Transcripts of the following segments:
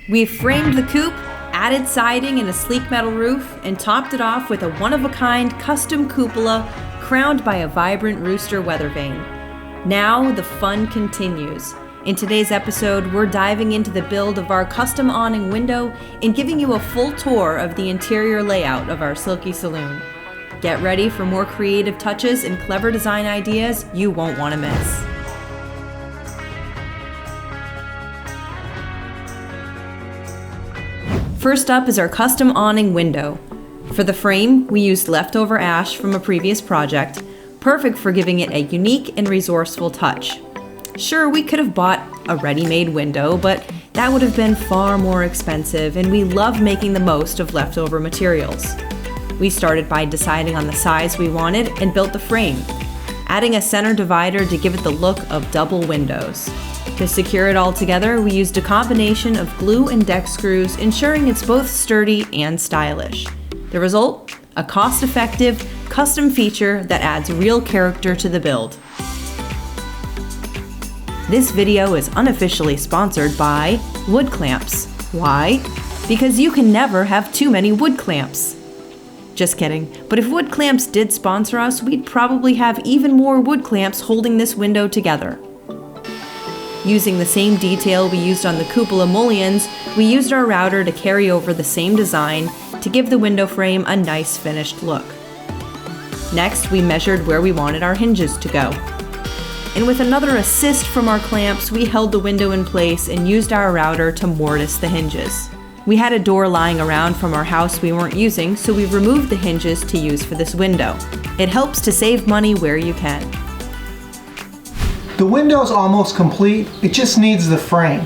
We've framed the coop, added siding and a sleek metal roof, and topped it off with a one-of-a-kind custom cupola crowned by a vibrant rooster weather vane. Now the fun continues. In today's episode, we're diving into the build of our custom awning window and giving you a full tour of the interior layout of our Silkie Saloon. Get ready for more creative touches and clever design ideas you won't want to miss. First up is our custom awning window. For the frame, we used leftover ash from a previous project, perfect for giving it a unique and resourceful touch. Sure, we could have bought a ready-made window, but that would have been far more expensive, and we love making the most of leftover materials. We started by deciding on the size we wanted and built the frame, adding a center divider to give it the look of double windows. To secure it all together, we used a combination of glue and deck screws, ensuring it's both sturdy and stylish. The result? A cost-effective, custom feature that adds real character to the build. This video is unofficially sponsored by wood clamps. Why? Because you can never have too many wood clamps. Just kidding, but if wood clamps did sponsor us, we'd probably have even more wood clamps holding this window together. Using the same detail we used on the cupola mullions, we used our router to carry over the same design to give the window frame a nice finished look. Next, we measured where we wanted our hinges to go. And with another assist from our clamps, we held the window in place and used our router to mortise the hinges. We had a door lying around from our house we weren't using, so we removed the hinges to use for this window. It helps to save money where you can. The window's almost complete, it just needs the frame.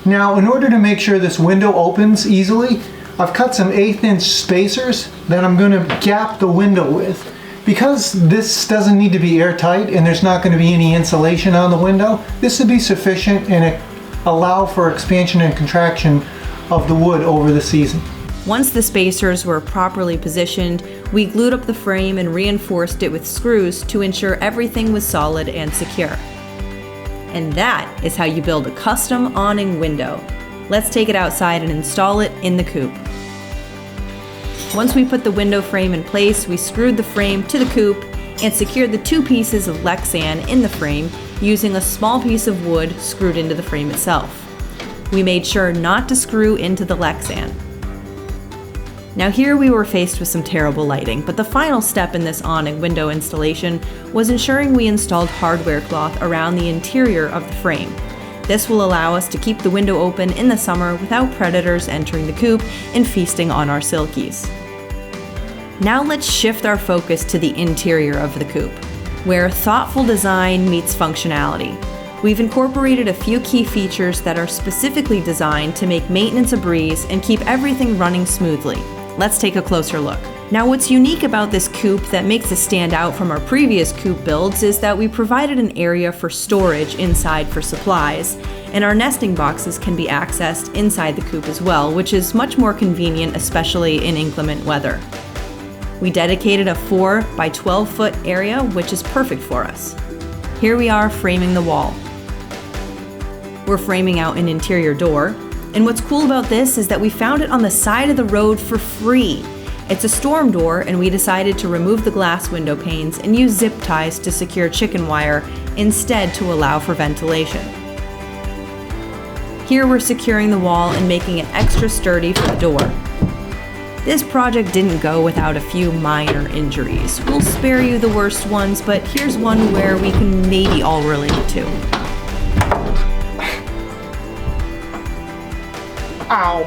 Now, in order to make sure this window opens easily, I've cut some 1/8 inch spacers that I'm going to gap the window with. Because this doesn't need to be airtight and there's not going to be any insulation on the window, this would be sufficient and allow for expansion and contraction of the wood over the season. Once the spacers were properly positioned, we glued up the frame and reinforced it with screws to ensure everything was solid and secure. And that is how you build a custom awning window. Let's take it outside and install it in the coop. Once we put the window frame in place, we screwed the frame to the coop and secured the 2 pieces of Lexan in the frame using a small piece of wood screwed into the frame itself. We made sure not to screw into the Lexan. Now here we were faced with some terrible lighting, but the final step in this awning window installation was ensuring we installed hardware cloth around the interior of the frame. This will allow us to keep the window open in the summer without predators entering the coop and feasting on our silkies. Now let's shift our focus to the interior of the coop, where thoughtful design meets functionality. We've incorporated a few key features that are specifically designed to make maintenance a breeze and keep everything running smoothly. Let's take a closer look. Now, what's unique about this coop that makes us stand out from our previous coop builds is that we provided an area for storage inside for supplies, and our nesting boxes can be accessed inside the coop as well, which is much more convenient, especially in inclement weather. We dedicated a 4 by 12 foot area, which is perfect for us. Here we are framing the wall. We're framing out an interior door, and what's cool about this is that we found it on the side of the road for free. It's a storm door, and we decided to remove the glass window panes and use zip ties to secure chicken wire instead to allow for ventilation. Here we're securing the wall and making it extra sturdy for the door. This project didn't go without a few minor injuries. We'll spare you the worst ones, but here's one where we can maybe all relate to. Ow!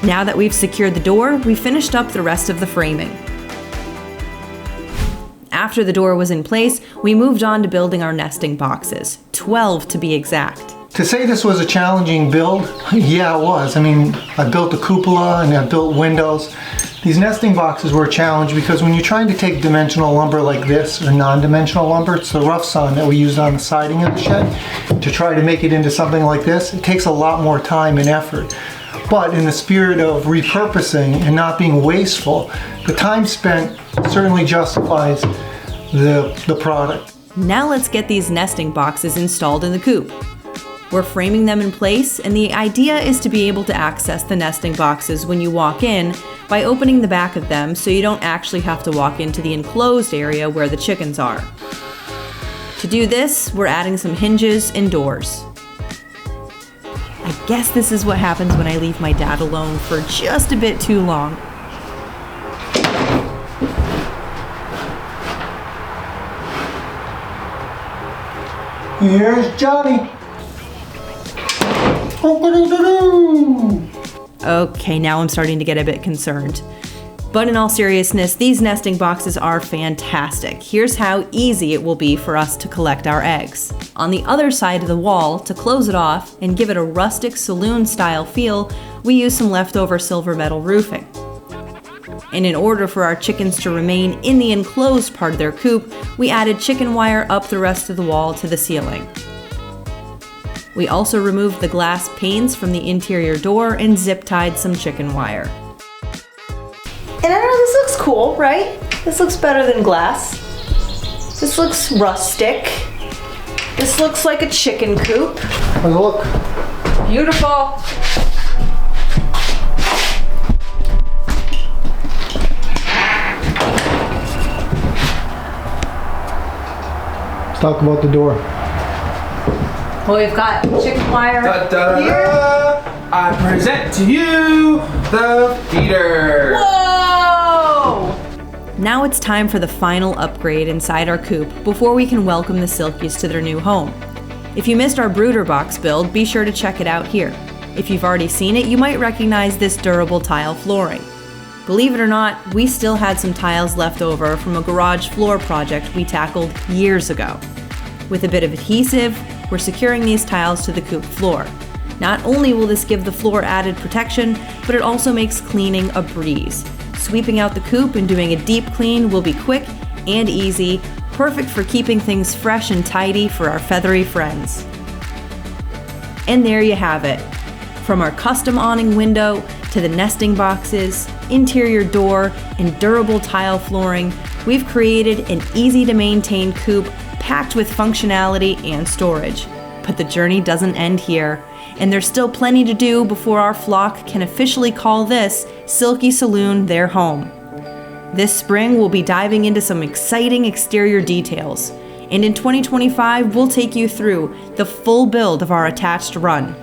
Now that we've secured the door, we finished up the rest of the framing. After the door was in place, we moved on to building our nesting boxes, 12 to be exact. To say this was a challenging build, yeah, it was. I mean, I built a cupola and I built windows. These nesting boxes were a challenge because when you're trying to take dimensional lumber like this, or non-dimensional lumber, it's the rough sawn that we used on the siding of the shed, to try to make it into something like this, it takes a lot more time and effort. But in the spirit of repurposing and not being wasteful, the time spent certainly justifies the product. Now let's get these nesting boxes installed in the coop. We're framing them in place, and the idea is to be able to access the nesting boxes when you walk in by opening the back of them so you don't actually have to walk into the enclosed area where the chickens are. To do this, we're adding some hinges and doors. I guess this is what happens when I leave my dad alone for just a bit too long. Here's Johnny. Okay, now I'm starting to get a bit concerned. But in all seriousness, these nesting boxes are fantastic. Here's how easy it will be for us to collect our eggs. On the other side of the wall, to close it off and give it a rustic saloon-style feel, we use some leftover silver metal roofing. And in order for our chickens to remain in the enclosed part of their coop, we added chicken wire up the rest of the wall to the ceiling. We also removed the glass panes from the interior door and zip-tied some chicken wire. And I know this looks cool, right? This looks better than glass. This looks rustic. This looks like a chicken coop. How's it look? Beautiful. Let's talk about the door. Well, we've got chicken wire here. I present to you the feeder. Whoa! Now it's time for the final upgrade inside our coop before we can welcome the Silkies to their new home. If you missed our brooder box build, be sure to check it out here. If you've already seen it, you might recognize this durable tile flooring. Believe it or not, we still had some tiles left over from a garage floor project we tackled years ago. With a bit of adhesive, we're securing these tiles to the coop floor. Not only will this give the floor added protection, but it also makes cleaning a breeze. Sweeping out the coop and doing a deep clean will be quick and easy, perfect for keeping things fresh and tidy for our feathery friends. And there you have it. From our custom awning window to the nesting boxes, interior door, and durable tile flooring, we've created an easy to maintain coop packed with functionality and storage. But the journey doesn't end here, and there's still plenty to do before our flock can officially call this Silkie Saloon their home. This spring, we'll be diving into some exciting exterior details, and in 2025, we'll take you through the full build of our attached run.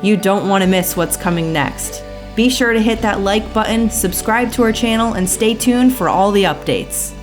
You don't want to miss what's coming next. Be sure to hit that like button, subscribe to our channel, and stay tuned for all the updates.